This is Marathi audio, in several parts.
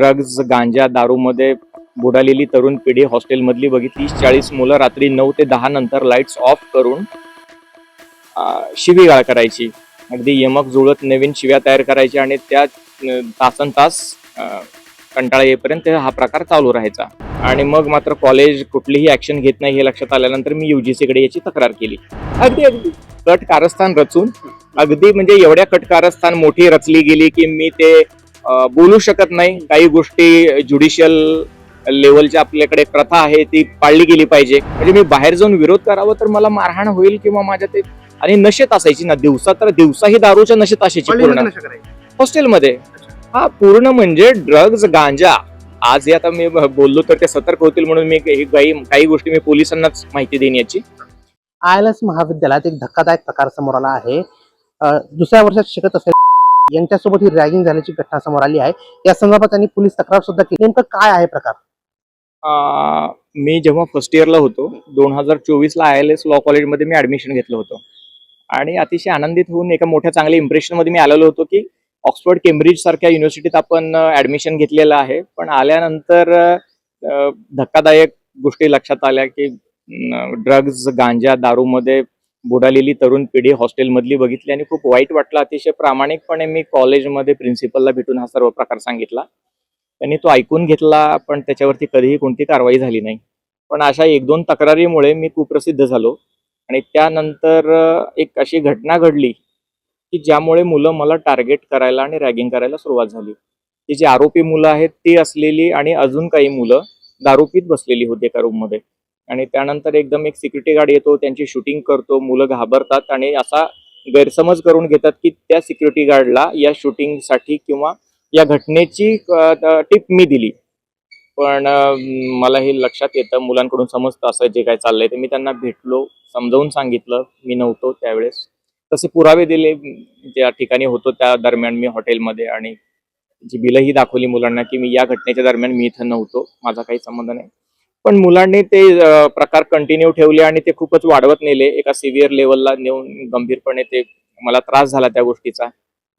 ड्रग्ज, गांजा, दारूमध्ये बुडालेली तरुण पिढी हॉस्टेलमधली बघितली. 30-40 मुलं रात्री 9 ते 10 नंतर लाईट्स ऑफ करून शिवीगाळ करायची. अगदी यमक जुळत नवीन शिव्या तयार करायच्या आणि त्या तासनतास कंटाळा येईपर्यंत हा प्रकार चालू राहायचा. आणि मग मात्र कॉलेज कुठलीही ऍक्शन घेत नाही हे लक्षात आल्यानंतर मी UGC याची तक्रार केली. अगदी कट कारस्थान रचून, अगदी म्हणजे एवढ्या कट कारस्थान मोठी रचली गेली की मी ते बोलू शकत नाही. काही गोष्टी ज्युडिशियल लेवलच्या आपल्याकडे प्रथा आहे ती पाळली गेली पाहिजे. म्हणजे मी बाहेर जाऊन विरोध करावा तर मला मारहाण होईल किंवा माझ्या ते. आणि नशेत असायची ना, दिवसाही दारूच्या नशेत असायची पूर्ण हॉस्टेलमध्ये. हा पूर्ण म्हणजे ड्रग्ज, गांजा. आज हे आता मी बोललो तर ते सतर्क होतील म्हणून मी काही गोष्टी मी पोलिसांनाच माहिती देईन याची. ILS महाविद्यालयात एक धक्कादायक प्रकार समोर आला आहे. दुसऱ्या वर्षात शिकत असलेल्या यांच्यासोबत ही रॅगिंग झाल्याची घटना समोर आली आहे. या संदर्भात त्यांनी पोलीस तक्रार सुद्धा केली. नेमकं काय आहे प्रकार? मी जेव्हा फर्स्ट इयरला होतो 2024ला ILS लॉ कॉलेजमध्ये मी ऍडमिशन घेतलं होतं आणि अतिशय आनंदित होऊन एका मोठ्या चांगल्या इम्प्रेशनमध्ये मी आलेलो होतो की ऑक्सफर्ड, केम्ब्रिज सारख्या युनिव्हर्सिटीत आपण ऍडमिशन घेतलेलं आहे. पण आल्यानंतर धक्कादायक गोष्टी लक्षात आल्या की ड्रग्ज, गांजा, दारूमध्ये बुडालेली तरुण पिढी हॉस्टेलमधली बघितली आणि खूप वाईट वाटलं. अतिशय प्रामाणिकपणे मी कॉलेजमध्ये प्रिन्सिपलला भेटून हा सर्व प्रकार सांगितला. त्यांनी तो ऐकून घेतला, पण त्याच्यावरती कधीही कोणती कारवाई झाली नाही. पण अशा 1-2 तक्रारीमुळे मी कुप्रसिद्ध झालो आणि त्यानंतर एक अशी घटना घडली की ज्यामुळे मुलं मला टार्गेट करायला आणि रॅगिंग करायला सुरुवात झाली. ती जी आरोपी मुलं आहेत ती असलेली आणि अजून काही मुलं दारू पीत बसलेली होती एका रूममध्ये. आणि त्यानंतर एकदम एक सिक्युरिटी गार्ड येतो, त्यांची शूटिंग करतो. मुलं घाबरतात आणि असा गैरसमज करून घेतात की त्या सिक्युरिटी गार्डला या शूटिंगसाठी किंवा या घटनेची टिप मी दिली. पण मला हे लक्षात येतं, मुलांकडून समजतं असं जे काय चाललंय ते. मी त्यांना भेटलो, समजावून सांगितलं मी नव्हतो त्यावेळेस. तसे पुरावे दिले ज्या ठिकाणी होतो त्या दरम्यान मी हॉटेलमध्ये, आणि जी बिलही दाखवली मुलांना की मी या घटनेच्या दरम्यान मी इथं नव्हतो, माझा काही संबंध नाही. पण मुलांनी ते प्रकार कंटिन्यू ठेवले आणि ते खूपच वाढवत नेले. एका सिव्हिअर लेवलला नेऊन गंभीरपणे ते मला त्रास झाला त्या गोष्टीचा.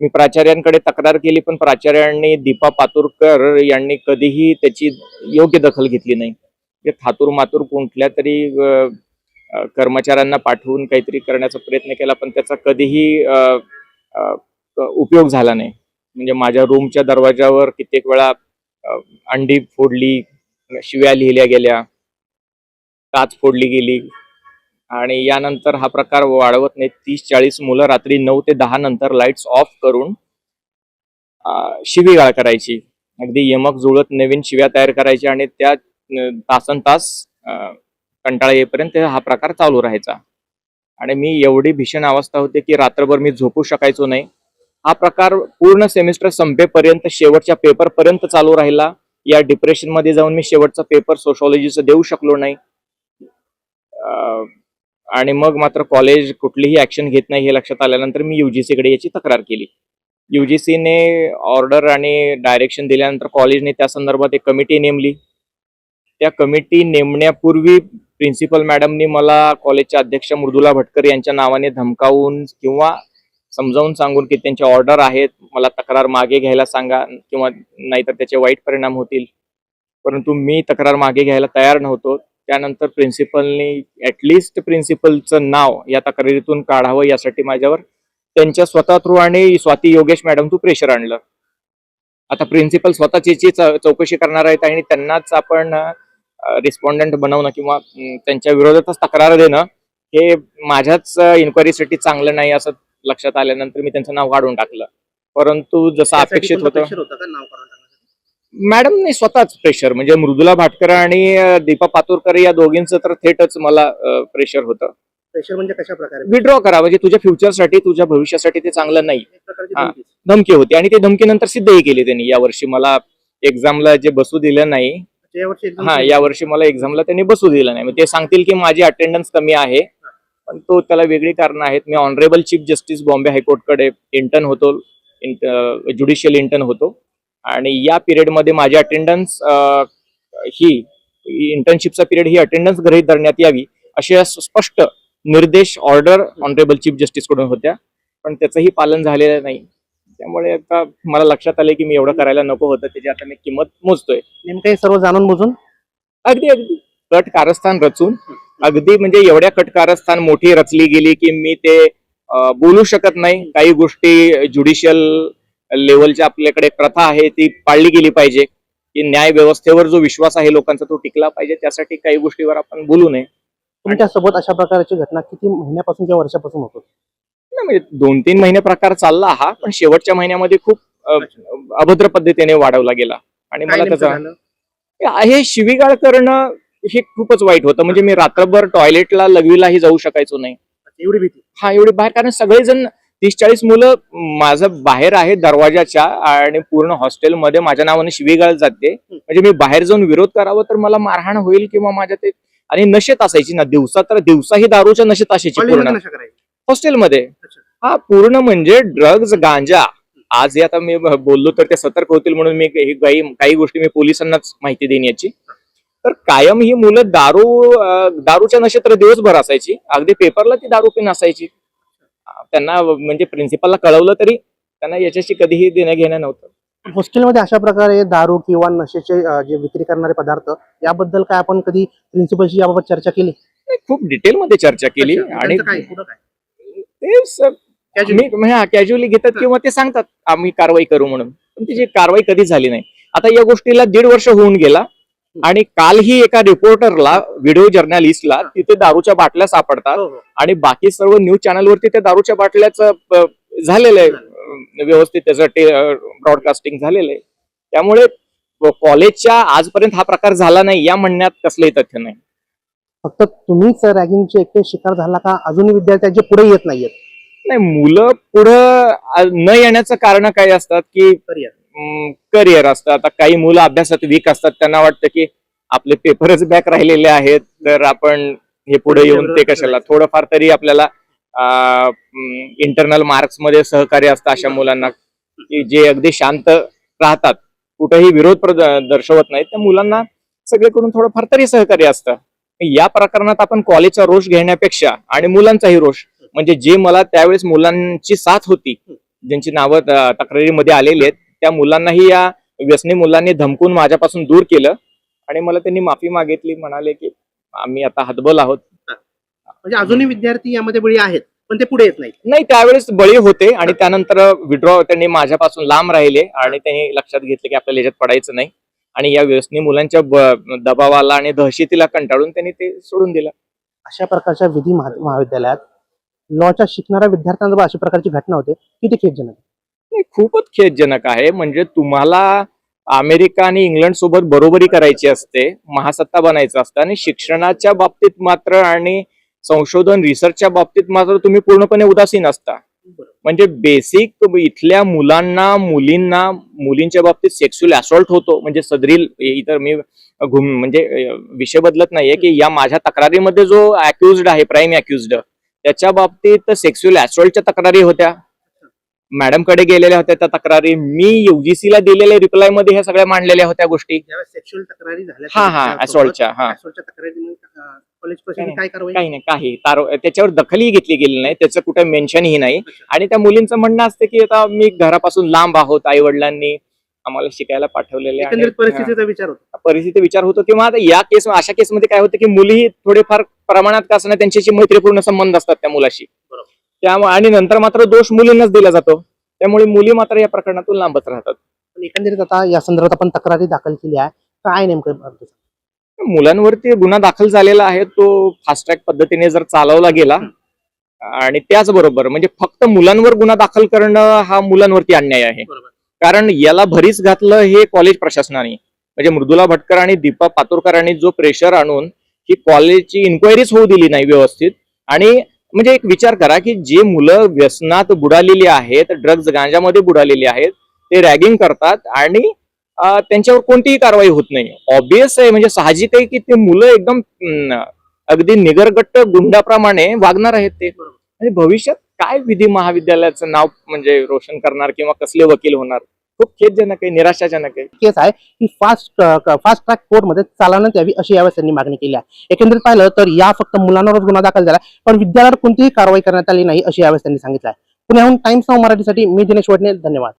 मी प्राचार्यांकडे तक्रार केली, पण प्राचार्यांनी, दीपा पातुरकर यांनी कधीही त्याची योग्य दखल घेतली नाही. थातूर मातूर कुठल्या तरी कर्मचाऱ्यांना पाठवून काहीतरी करण्याचा प्रयत्न केला, पण त्याचा कधीही उपयोग झाला नाही. म्हणजे माझ्या रूमच्या दरवाजावर कित्येक वेळा अंडी फोडली, शिव्या लिहिल्या गेल्या, काच फोडली गेली. आणि यानंतर हा प्रकार वाढवत नाही. 30-40 मुलं रात्री 9 ते 10 नंतर लाईट्स ऑफ करून शिवीगाळ करायची. अगदी यमक जुळत नवीन शिव्या तयार करायच्या आणि त्या तासनतास कंटाळा येईपर्यंत हा प्रकार चालू राहायचा. आणि मी एवढी भीषण अवस्था होते की रात्रभर मी झोपू शकायचो नाही. हा प्रकार पूर्ण सेमिस्टर संपेपर्यंत, शेवटच्या पेपरपर्यंत चालू राहिला. या डिप्रेशन मध्ये जाऊन मी शेवटचा पेपर सोशॉलॉजीचा देऊ शकलो नाही. आणि मग मात्र कॉलेज कुठलीही ऍक्शन घेत नाही हे लक्षात आल्यानंतर मी UGC याची तक्रार केली. UGCने ऑर्डर आणि डायरेक्शन दिल्यानंतर कॉलेजने त्या संदर्भात एक कमिटी नेमली. त्या कमिटी नेमण्यापूर्वी प्रिन्सिपल मॅडमनी मला कॉलेजच्या अध्यक्ष मृदुला भटकर यांच्या नावाने धमकावून किंवा समजावून सांगून की त्यांच्या ऑर्डर आहेत, मला तक्रार मागे घ्यायला सांगा किंवा नाहीतर त्याचे वाईट परिणाम होतील. परंतु मी तक्रार मागे घ्यायला तयार नव्हतो. त्यानंतर प्रिन्सिपलनी ऍटलिस्ट प्रिन्सिपलचं नाव या तक्रारीतून काढावं यासाठी माझ्यावर त्यांच्या स्वतः थ्रू आणि स्वाती योगेश मॅडम तू प्रेशर आणलं. आता प्रिन्सिपल स्वतःची चौकशी करणार आहेत आणि त्यांनाच आपण रिस्पॉन्डंट बनवणं किंवा त्यांच्या विरोधातच तक्रार देणं हे माझ्याच इन्क्वायरीसाठी चांगलं नाही असं लक्षात आल्यानंतर मी त्यांचं नाव काढून टाकलं. परंतु जसं अपेक्षित होतं, मॅडमने स्वतःच प्रेशर, म्हणजे मृदुला भाटकर आणि दीपा पातुरकर या दोघींचं तर थेटच मला प्रेशर होतं. प्रेशर म्हणजे कशा प्रकारे? विड्रॉ करा, म्हणजे तुझ्या फ्युचरसाठी, तुझ्या भविष्यासाठी ते चांगलं नाही. धमकी होती आणि ते धमकीनंतर सिद्धही केली त्यांनी. यावर्षी मला एक्झामला जे बसू दिलं नाही, यावर्षी मला एक्झामला त्यांनी बसू दिलं नाही. ते सांगतील की माझी अटेंडन्स कमी आहे, पण तो त्याला वेगळी कारण आहेत. मी ऑनरेबल चीफ जस्टिस बॉम्बे हायकोर्टकडे इंटर्न होतो, ज्युडिशियल इंटर्न होतो, आणि या पिरियडमध्ये माझी अटेंडन्स ही इंटर्नशिपचा पिरियड ही अटेंडन्स गृहीत धरण्यात यावी असे स्पष्ट निर्देश, ऑर्डर ऑनरेबल चीफ जस्टिस कडून होत्या, पण त्याचंही पालन झालेलं नाही. त्यामुळे आता मला लक्षात आले की मी एवढं करायला नको होतं, त्याची आता मी किंमत मोजतोय. नेमकं हे सर्व जाणून बुजून अगदी अगदी कट कारस्थान रचून, अगदी म्हणजे एवढ्या कट कारस्थान मोठी रचली गेली की मी ते बोलू शकत नाही. काही गोष्टी ज्युडिशियल लेवलच्या आपल्याकडे प्रथा आहे ती पाळली गेली पाहिजे, की न्याय व्यवस्थेवर जो विश्वास आहे लोकांचा तो टिकला पाहिजे. त्यासाठी काही गोष्टीवर आपण बोलू नये. तुमच्या सोबत अशा प्रकारची घटना किती महिन्यापासून किंवा वर्षापासून होतो? नाही, म्हणजे 2-3 महिने प्रकार चालला हा, पण शेवटच्या महिन्यामध्ये खूप अभद्र पद्धतीने वाढवला गेला आणि मला त्याचा हे शिवीगाळ करणं हे खूपच वाईट होतं. म्हणजे मी रात्रभर टॉयलेटला लघवीलाही जाऊ शकायचो नाही. एवढी भीती? हा, एवढी बाहेर, कारण सगळेजण 30-40 मुलं माझं बाहेर आहे दरवाजाच्या, आणि पूर्ण हॉस्टेलमध्ये माझ्या नावाने शिवीगाळ जाते. म्हणजे मी बाहेर जाऊन विरोध करावं तर मला मारहाण होईल किंवा माझ्या ते, आणि नशेत असायची ना दिवसा, तर दिवसाही दारूच्या नशेत असायची पूर्ण हॉस्टेलमध्ये. हा, पूर्ण म्हणजे ड्रग्ज, गांजा. आज हे आता मी बोललो तर ते सतर्क होतील म्हणून मी काही गोष्टी मी पोलिसांनाच माहिती देईन याची. तर कायम ही मुलं दारूच्या नशेत तर दिवसभर असायची. अगदी पेपरला ती दारू पिऊन असायची. त्यांना म्हणजे प्रिन्सिपलला कळवलं तरी त्यांना याच्याशी कधीही देणं घेणं नव्हतं. हॉस्टेलमध्ये अशा प्रकारे दारू किंवा नशेचे जे विक्री करणारे पदार्थ याबद्दल काय आपण कधी प्रिन्सिपलशी याबाबत चर्चा केली? खूप डिटेलमध्ये चर्चा केली आणि ते कॅज्युअली घेतात किंवा ते सांगतात आम्ही कारवाई करू म्हणून, पण त्याची कारवाई कधी झाली नाही. आता या गोष्टीला 1.5 वर्ष होऊन गेला आणि कालही एका रिपोर्टरला, व्हिडिओ जर्नलिस्टला तिथे दारूच्या बाटल्या सापडतात आणि बाकी सर्व न्यूज चॅनलवरती त्या दारूच्या बाटल्याचं झालेलं आहे, व्यवस्थित त्याचं ब्रॉडकास्टिंग झालेलं आहे. त्यामुळे कॉलेजच्या आजपर्यंत हा प्रकार झाला नाही या म्हणण्यात कसलंही तथ्य नाही. फक्त तुम्हीच रॅगिंगचे एकटे शिकार झाला का अजूनही विद्यार्थ्यांचे पुढे येत नाहीयेत? नाही, मुलं पुढं न येण्याचं कारण काय असतात की करिअर असतं. आता काही मुलं अभ्यासात वीक असतात, त्यांना वाटतं की आपले पेपरच बॅक राहिलेले आहेत तर आपण हे पुढे येऊन ते कशाला, थोडंफार तरी आपल्याला इंटरनल मार्क्स मध्ये सहकार्य असतं अशा मुलांना, की जे अगदी शांत राहतात, कुठेही विरोध दर्शवत नाहीत, त्या मुलांना सगळीकडून थोडंफार तरी सहकार्य असतं. या प्रकरणात आपण कॉलेजचा रोष घेण्यापेक्षा आणि मुलांचाही रोष, म्हणजे जे मला त्यावेळेस मुलांची साथ होती, ज्यांची नावं तक्रारीमध्ये आलेली आहेत, त्या मुलांनाही या व्यसनी मुलांनी धमकून माझ्यापासून दूर केलं आणि मला त्यांनी माफी मागितली. म्हणाले की आम्ही आता हतबल आहोत. म्हणजे अजूनही विद्यार्थी यामध्ये बळी आहेत पण ते पुढे येत नाही, त्यावेळेस बळी होते आणि त्यानंतर विड्रॉ त्यांनी माझ्यापासून लांब राहिले आणि त्यांनी लक्षात घेतलं की आपल्याला याच्यात पडायचं नाही, आणि या व्यसनी मुलांच्या दबावाला आणि दहशतीला कंटाळून त्यांनी ते सोडून दिलं. अशा प्रकारच्या विधी महाविद्यालयात लॉच्या शिकणाऱ्या विद्यार्थ्यांना अशा प्रकारची घटना होते, किती खेदजनक? खूपच खेदजनक आहे. म्हणजे तुम्हाला अमेरिका आणि इंग्लंड सोबत बरोबरी करायची असते, महासत्ता बनायचं असतं, आणि शिक्षणाच्या बाबतीत मात्र आणि संशोधन रिसर्चच्या बाबतीत मात्र तुम्ही पूर्णपणे उदासीन असता. म्हणजे बेसिक इथल्या मुलांना, मुलींच्या बाबतीत सेक्शुअल असॉल्ट होतो. म्हणजे सदरील इतर मी म्हणजे विषय बदलत नाहीये की या माझ्या तक्रारीमध्ये जो अक्युज्ड आहे, प्राईम अक्युज्ड, त्याच्या बाबतीत सेक्शुअल असॉल्टच्या तक्रारी होत्या, मॅडम कडे गेलेल्या होत्या त्या तक्रारी. मी UGC ला दिलेल्या रिप्लाय मध्ये ह्या सगळ्या मांडलेल्या होत्या गोष्टी. सेक्शुअल तक्रारी झाल्या असॉल्टच्या काही नाही, काही त्याच्यावर दखलही घेतली गेली नाही, त्याचं कुठे मेन्शनही नाही. आणि त्या मुलींचं म्हणणं असतं की आता मी घरापासून लांब आहोत, आई वडिलांनी आम्हाला शिकायला पाठवलेले, परिस्थिती विचार होतो. किंवा आता या केस, अशा केसमध्ये काय होतं की मुली थोडेफार प्रमाणात का असणं त्यांच्याशी मैत्रीपूर्ण संबंध असतात त्या मुलाशी, त्यामुळे, आणि नंतर मात्र दोष मुलींनाच दिला जातो, त्यामुळे मुली मात्र या प्रकरणातून लांबच राहतात. एकंदरीत आता या संदर्भात आपण तक्रारी दाखल केली आहे, काय नेमकं? मुलांवरती गुन्हा दाखल झालेला आहे, तो फास्ट ट्रॅक पद्धतीने जर चालवला गेला, आणि त्याचबरोबर म्हणजे फक्त मुलांवर गुन्हा दाखल करणं हा मुलांवरती अन्याय आहे. कारण याला भरीस घातलं हे कॉलेज प्रशासनाने, म्हणजे मृदुला भटकर आणि दीपा पातुरकरांनी जो प्रेशर आणून ही कॉलेजची इन्क्वायरीच होऊ दिली नाही व्यवस्थित. आणि म्हणजे एक विचार करा की जे मुलं व्यसनात बुडालेली आहेत, ड्रग्ज गांजामध्ये बुडालेली आहेत, ते रॅगिंग करतात आणि त्यांच्यावर कोणतीही कारवाई होत नाही. ऑब्विस आहे, म्हणजे साहजिक आहे की ते मुलं एकदम अगदी निगरगट्ट गुंडाप्रमाणे वागणार आहेत ते. म्हणजे भविष्यात काय विधी महाविद्यालयाचं नाव म्हणजे रोशन करणार किंवा कसले वकील होणार, खूप खेदजनक आहे, निराशाजनक आहे. केस आहे ही फास्ट ट्रॅक कोर्टमध्ये चालवण्यात यावी अशी यावेळेस त्यांनी मागणी केली आहे. एकंदरीत पाहिलं तर या फक्त मुलांवरच गुन्हा दाखल झाला, पण विद्यालयावर कोणतीही कारवाई करण्यात आली नाही अशी यावेळेस त्यांनी सांगितलं आहे. पुण्याहून टाइम्स नाऊ मराठीसाठी मी दिनेश वडणे, धन्यवाद.